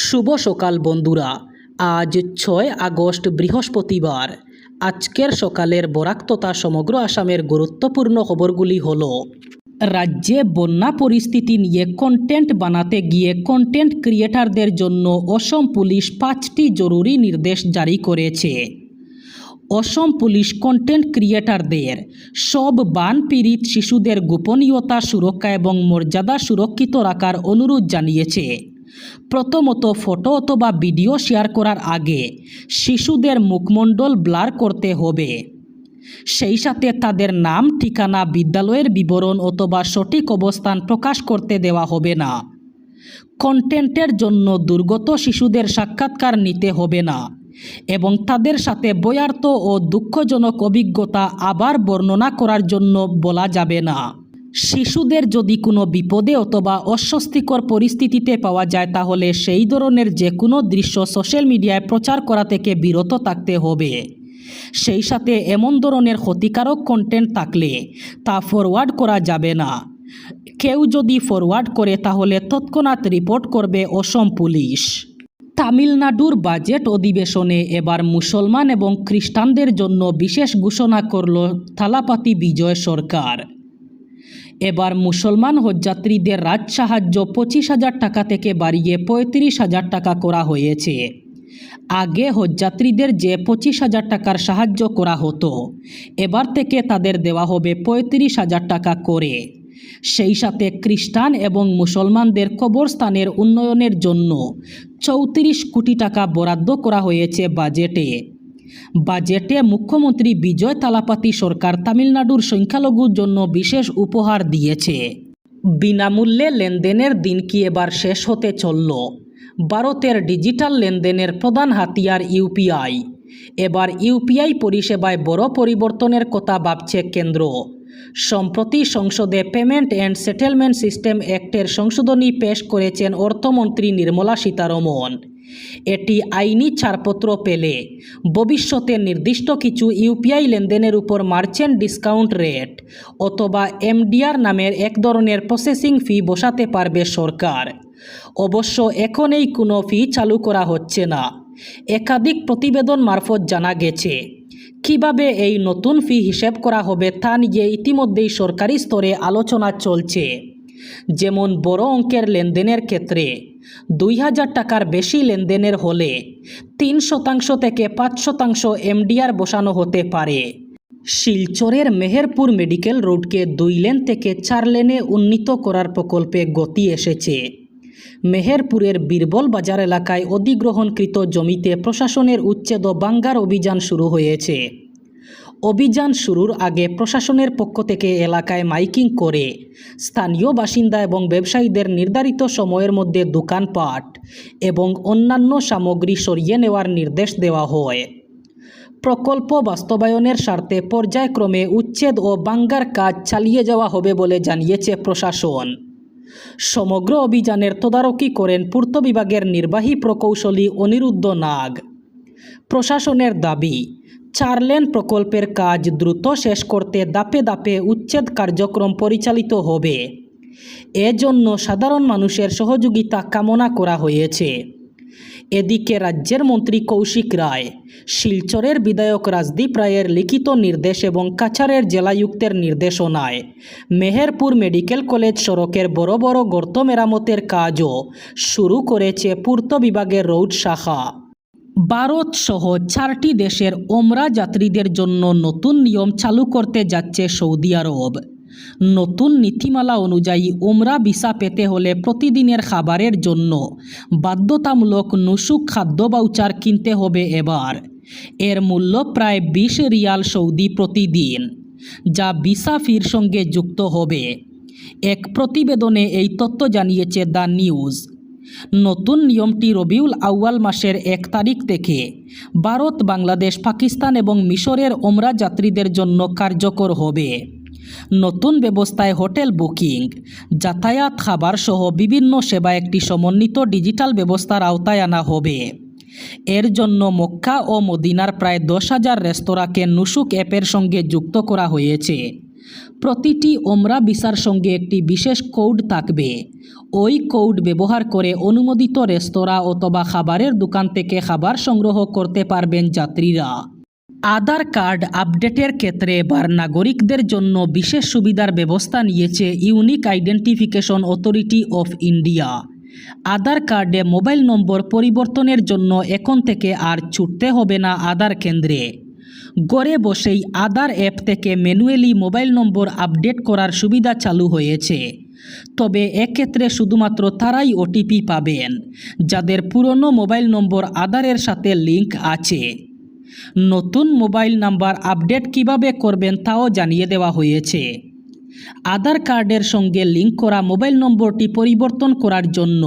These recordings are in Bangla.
শুভ সকাল বন্ধুরা। আজ 6 আগস্ট বৃহস্পতিবার। আজকের সকালের বরাক তথা সমগ্র আসামের গুরুত্বপূর্ণ খবরগুলি হলো: রাজ্যে বন্যা পরিস্থিতি নিয়ে কন্টেন্ট বানাতে গিয়ে কন্টেন্ট ক্রিয়েটারদের জন্য অসম পুলিশ 5টি জরুরি নির্দেশ জারি করেছে। অসম পুলিশ কন্টেন্ট ক্রিয়েটারদের সব বানপীড়িত শিশুদের গোপনীয়তা সুরক্ষা এবং মর্যাদা সুরক্ষিত রাখার অনুরোধ জানিয়েছে। প্রথমত, ফটো অথবা ভিডিও শেয়ার করার আগে শিশুদের মুখমণ্ডল ব্লার করতে হবে। সেই সাথে তাদের নাম, ঠিকানা, বিদ্যালয়ের বিবরণ অথবা সঠিক অবস্থান প্রকাশ করতে দেওয়া হবে না। কন্টেন্টের জন্য দুর্গত শিশুদের সাক্ষাৎকার নিতে হবে না এবং তাদের সাথে ভয়ার্থ ও দুঃখজনক অভিজ্ঞতা আবার বর্ণনা করার জন্য বলা যাবে না। শিশুদের যদি কোনো বিপদে অথবা অস্বস্তিকর পরিস্থিতিতে পাওয়া যায় তাহলে সেই ধরনের যে কোনো দৃশ্য সোশ্যাল মিডিয়ায় প্রচার করা থেকে বিরত থাকতে হবে। সেই সাথে এমন ধরনের ক্ষতিকারক কন্টেন্ট থাকলে তা ফরওয়ার্ড করা যাবে না। কেউ যদি ফরওয়ার্ড করে তাহলে তৎক্ষণাৎ রিপোর্ট করবে অসম পুলিশ। তামিলনাড়ুর বাজেট অধিবেশনে এবার মুসলমান এবং খ্রিস্টানদের জন্য বিশেষ ঘোষণা করল থালাপাতি বিজয় সরকার। এবার মুসলমান হজযাত্রীদের রাজসাহায্য 25,000 টাকা থেকে বাড়িয়ে 35,000 টাকা করা হয়েছে। আগে হজযাত্রীদের যে 25,000 টাকার সাহায্য করা হতো, এবার থেকে তাদের দেওয়া হবে 35,000 টাকা করে। সেই সাথে খ্রিস্টান এবং মুসলমানদের কবরস্থানের উন্নয়নের জন্য 34 কোটি টাকা বরাদ্দ করা হয়েছে বাজেটে মুখ্যমন্ত্রী বিজয় থালাপাতি সরকার তামিলনাড়ুর সংখ্যালঘুর জন্য বিশেষ উপহার দিয়েছে। বিনামূল্যে লেনদেনের দিন কি এবার শেষ হতে চলল? ভারতের ডিজিটাল লেনদেনের প্রধান হাতিয়ার ইউপিআই। এবার ইউপিআই পরিষেবায় বড় পরিবর্তনের কথা ভাবছে কেন্দ্র। সম্প্রতি সংসদে পেমেন্ট অ্যান্ড সেটেলমেন্ট সিস্টেম অ্যাক্টের সংশোধনী পেশ করেছেন অর্থমন্ত্রী নির্মলা সীতারমণ। এটি আইনি ছাড়পত্র পেলে ভবিষ্যতে নির্দিষ্ট কিছু ইউপিআই লেনদেনের উপর মার্চেন্ট ডিসকাউন্ট রেট অথবা এমডিআর নামের এক ধরনের প্রসেসিং ফি বসাতে পারবে সরকার। অবশ্য এখন এই কোনো ফি চালু করা হচ্ছে না। একাধিক প্রতিবেদন মারফত জানা গেছে কিভাবে এই নতুন ফি হিসেব করা হবে তা নিয়ে ইতিমধ্যেই সরকারি স্তরে আলোচনা চলছে। যেমন বড় অঙ্কের লেনদেনের ক্ষেত্রে 2,000 টাকার বেশি লেনদেনের হলে 3% থেকে 5% এমডিআর বসানো হতে পারে। শিলচরের মেহেরপুর মেডিকেল রোডকে 2 লেন থেকে 4 লেনে উন্নীত করার প্রকল্পে গতি এসেছে। মেহেরপুরের বীরবল বাজার এলাকায় অধিগ্রহণকৃত জমিতে প্রশাসনের উচ্ছেদ ও ভাঙার অভিযান শুরু হয়েছে। অভিযান শুরুর আগে প্রশাসনের পক্ষ থেকে এলাকায় মাইকিং করে স্থানীয় বাসিন্দা এবং ব্যবসায়ীদের নির্ধারিত সময়ের মধ্যে দোকানপাট এবং অন্যান্য সামগ্রী সরিয়ে নেওয়ার নির্দেশ দেওয়া হয়। প্রকল্প বাস্তবায়নের স্বার্থে পর্যায়ক্রমে উচ্ছেদ ও ভাঙার কাজ চালিয়ে যাওয়া হবে বলে জানিয়েছে প্রশাসন। সমগ্র অভিযানের তদারকি করেন পূর্ত বিভাগের নির্বাহী প্রকৌশলী অনিরুদ্ধ নাগ। প্রশাসনের দাবি, 4 লেন প্রকল্পের কাজ দ্রুত শেষ করতে ধাপে ধাপে উচ্ছেদ কার্যক্রম পরিচালিত হবে। এজন্য সাধারণ মানুষের সহযোগিতা কামনা করা হয়েছে। এদিকে রাজ্যের মন্ত্রী কৌশিক রায় শিলচরের বিধায়ক রাজদীপ রায়ের লিখিত নির্দেশ এবং কাছাড়ের জেলায়ুক্তের নির্দেশনায় মেহেরপুর মেডিকেল কলেজ সড়কের বড় বড় গর্ত মেরামতের কাজও শুরু করেছে পূর্ত বিভাগের রোড শাখা। ভারত সহ 4টি দেশের ওমরা যাত্রীদের জন্য নতুন নিয়ম চালু করতে যাচ্ছে সৌদি আরব। নতুন নীতিমালা অনুযায়ী ওমরা ভিসা পেতে হলে প্রতিদিনের খাবারের জন্য বাধ্যতামূলক নুসুক খাদ্য ভাউচার কিনতে হবে এবার। এর মূল্য প্রায় 20 রিয়াল সৌদি প্রতিদিন, যা ভিসা ফির সঙ্গে যুক্ত হবে। এক প্রতিবেদনে এই তথ্য জানিয়েছে দ্য নিউজ। নতুন নিয়মটি রবিউল আউয়াল মাসের 1 তারিখ থেকে ভারত, বাংলাদেশ, পাকিস্তান এবং মিশরের ওমরা যাত্রীদের জন্য কার্যকর হবে। নতুন ব্যবস্থায় হোটেল বুকিং, যাতায়াত, খাবার সহ বিভিন্ন সেবা একটি সমন্বিত ডিজিটাল ব্যবস্থার আওতায় আনা হবে। এর জন্য মক্কা ও মদিনার প্রায় 10,000 রেস্তোরাঁকে নুসুক অ্যাপের সঙ্গে যুক্ত করা হয়েছে। প্রতিটি ওমরা ভিসার সঙ্গে একটি বিশেষ কোড থাকবে। ওই কোড ব্যবহার করে অনুমোদিত রেস্তোরাঁ অথবা খাবারের দোকান থেকে খাবার সংগ্রহ করতে পারবেন যাত্রীরা। আধার কার্ড আপডেটের ক্ষেত্রে এবার নাগরিকদের জন্য বিশেষ সুবিধার ব্যবস্থা নিয়েছে unique identification authority of India. Aadhaar কার্ডে মোবাইল নম্বর পরিবর্তনের জন্য এখন থেকে আর ছুটতে হবে না আধার কেন্দ্রে। ঘরে বসেই আধার অ্যাপ থেকে ম্যানুয়ালি মোবাইল নম্বর আপডেট করার সুবিধা চালু হয়েছে। তবে এক্ষেত্রে শুধুমাত্র তারাই ওটিপি পাবেন যাদের পুরনো মোবাইল নম্বর আধারের সাথে লিঙ্ক আছে। নতুন মোবাইল নাম্বার আপডেট কিভাবে করবেন তাও জানিয়ে দেওয়া হয়েছে। আধার কার্ডের সঙ্গে লিঙ্ক করা মোবাইল নম্বরটি পরিবর্তন করার জন্য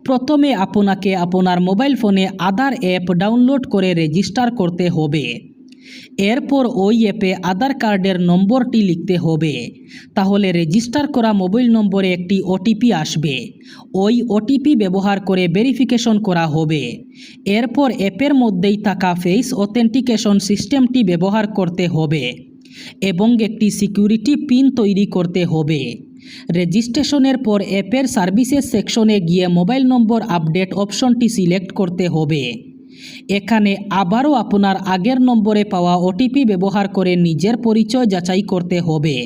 প্রথমে আপনাকে আপনার মোবাইল ফোনে আধার অ্যাপ ডাউনলোড করে রেজিস্টার করতে হবে। এরপর ওই অ্যাপে আধার কার্ডের নম্বরটি লিখতে হবে। তাহলে রেজিস্টার করা মোবাইল নম্বরে একটি ওটিপি আসবে। ওই ওটিপি ব্যবহার করে ভেরিফিকেশন করা হবে। এরপর অ্যাপের মধ্যেই থাকা ফেস অথেন্টিকেশন সিস্টেমটি ব্যবহার করতে হবে এবং একটি সিকিউরিটি পিন তৈরি করতে হবে। রেজিস্ট্রেশনের পর অ্যাপের সার্ভিসেস সেকশনে গিয়ে মোবাইল নম্বর আপডেট অপশনটি সিলেক্ট করতে হবে। এখানে আবারও আপনার আগের নম্বরে পাওয়া ওটিপি ব্যবহার করে নিজের পরিচয় যাচাই করতে হবে।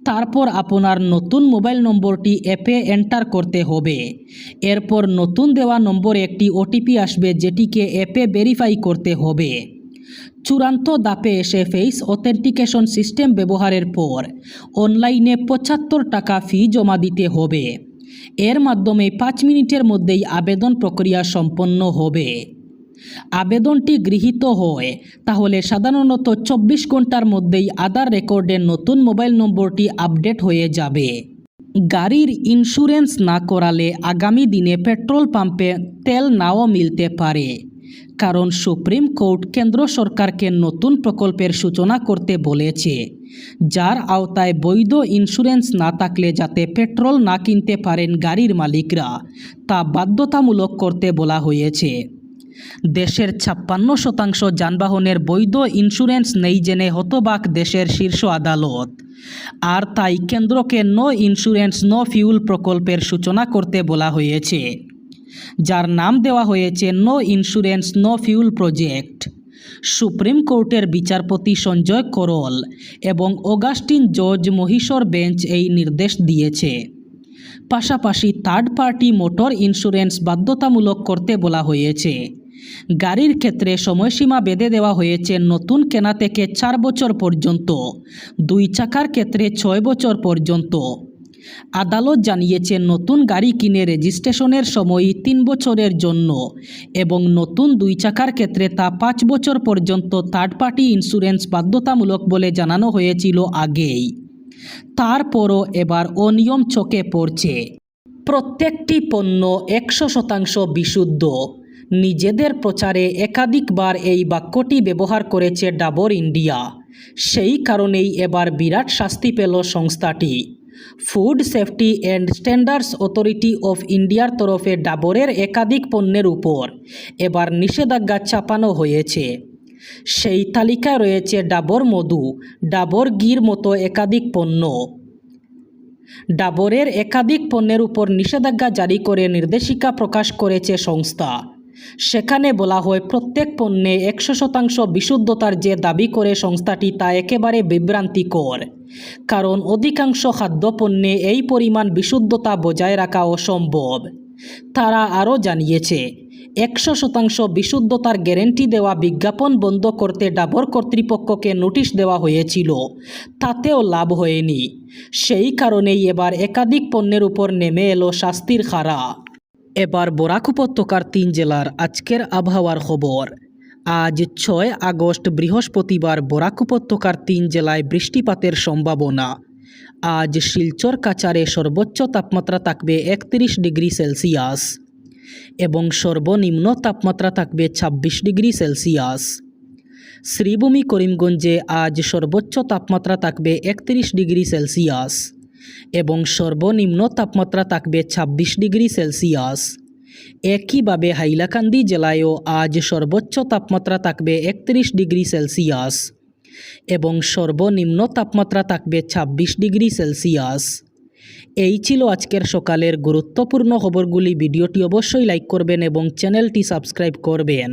তারপর আপনার নতুন মোবাইল নম্বরটি অ্যাপে এন্টার করতে হবে। এরপর নতুন দেওয়া নম্বরে একটি ওটিপি আসবে যেটিকে অ্যাপে ভেরিফাই করতে হবে। চূড়ান্ত ধাপে এসে ফেস অথেন্টিকেশন সিস্টেম ব্যবহারের পর অনলাইনে 75 টাকা ফি জমা দিতে হবে। এর মাধ্যমে 5 মিনিটের মধ্যেই আবেদন প্রক্রিয়া সম্পন্ন হবে। আবেদনটি গৃহীত হয় তাহলে সাধারণত 24 ঘন্টার মধ্যেই আধার রেকর্ডে নতুন মোবাইল নম্বরটি আপডেট হয়ে যাবে। গাড়ির ইন্স্যুরেন্স না করালে আগামী দিনে পেট্রোল পাম্পে তেল নাও মিলতে পারে। কারণ সুপ্রিম কোর্ট কেন্দ্র সরকারকে নতুন প্রকল্পের সূচনা করতে বলেছে, যার আওতায় বৈধ ইন্স্যুরেন্স না থাকলে যাতে পেট্রোল না কিনতে পারেন গাড়ির মালিকরা, তা বাধ্যতামূলক করতে বলা হয়েছে। দেশের 56% যানবাহনের বৈধ ইন্স্যুরেন্স নেই জেনে হতবাক দেশের শীর্ষ আদালত। আর তাই কেন্দ্রকে নো ইন্স্যুরেন্স নো ফিউল প্রকল্পের সূচনা করতে বলা হয়েছে, যার নাম দেওয়া হয়েছে no insurance no fuel project. Supreme কোর্টের বিচারপতি সঞ্জয় করল এবং অগাস্টিন জর্জ মহিশর বেঞ্চ এই নির্দেশ দিয়েছে। পাশাপাশি থার্ড পার্টি মোটর ইন্স্যুরেন্স বাধ্যতামূলক করতে বলা হয়েছে। গাড়ির ক্ষেত্রে সময়সীমা বেঁধে দেওয়া হয়েছে নতুন কেনা থেকে 4 বছর পর্যন্ত, 2 চাকার ক্ষেত্রে 6 বছর পর্যন্ত। আদালত জানিয়েছে নতুন গাড়ি কিনে রেজিস্ট্রেশনের সময় 3 বছরের জন্য এবং নতুন 2 চাকার ক্ষেত্রে তা 5 বছর পর্যন্ত থার্ড পার্টি ইন্স্যুরেন্স বাধ্যতামূলক বলে জানানো হয়েছিল আগেই। তারপরও এবার অনিয়ম চোখে পড়ছে। প্রত্যেকটি পণ্য 100% বিশুদ্ধ। নিজেদের প্রচারে একাধিকবার এই বাক্যটি ব্যবহার করেছে ডাবর ইন্ডিয়া। সেই কারণেই এবার বিরাট শাস্তি পেল সংস্থাটি। Food safety and standards authority of ইন্ডিয়ার তরফে ডাবরের একাধিক পণ্যের উপর এবার নিষেধাজ্ঞা চাপানো হয়েছে। সেই তালিকায় রয়েছে ডাবর মধু, ডাবর ঘির মতো একাধিক পণ্য। ডাবরের একাধিক পণ্যের উপর নিষেধাজ্ঞা জারি করে নির্দেশিকা প্রকাশ করেছে সংস্থা। সেখানে বলা হয় প্রত্যেক পণ্যে 100% বিশুদ্ধতার যে দাবি করে সংস্থাটি তা একেবারে বিভ্রান্তিকর। কারণ অধিকাংশ খাদ্যপণ্যে এই পরিমাণ বিশুদ্ধতা বজায় রাখা অসম্ভব। তারা আরও জানিয়েছে 100% বিশুদ্ধতার গ্যারেন্টি দেওয়া বিজ্ঞাপন বন্ধ করতে ডাবর কর্তৃপক্ষকে নোটিশ দেওয়া হয়েছিল, তাতেও লাভ হয়নি। সেই কারণেই এবার একাধিক পণ্যের উপর নেমে এলো শাস্তির খাড়া। এবার বরাক উপত্যকার 3 জেলার আজকের আবহাওয়ার খবর। আজ 6 আগস্ট বৃহস্পতিবার বরাক উপত্যকার 3 জেলায় বৃষ্টিপাতের সম্ভাবনা। আজ শিলচর কাছাড়ে সর্বোচ্চ তাপমাত্রা থাকবে 31 ডিগ্রি সেলসিয়াস এবং সর্বনিম্ন তাপমাত্রা থাকবে 26 ডিগ্রি সেলসিয়াস। শ্রীভূমি করিমগঞ্জে আজ সর্বোচ্চ তাপমাত্রা থাকবে 31 ডিগ্রি সেলসিয়াস এবং সর্বনিম্ন তাপমাত্রা থাকবে 26 ডিগ্রি সেলসিয়াস। একইভাবে হাইলাকান্দি জেলায়ও আজ সর্বোচ্চ তাপমাত্রা থাকবে 31 ডিগ্রি সেলসিয়াস এবং সর্বনিম্ন তাপমাত্রা থাকবে 26 ডিগ্রি সেলসিয়াস। এই ছিল আজকের সকালের গুরুত্বপূর্ণ খবরগুলি। ভিডিওটি অবশ্যই লাইক করবেন এবং চ্যানেলটি সাবস্ক্রাইব করবেন।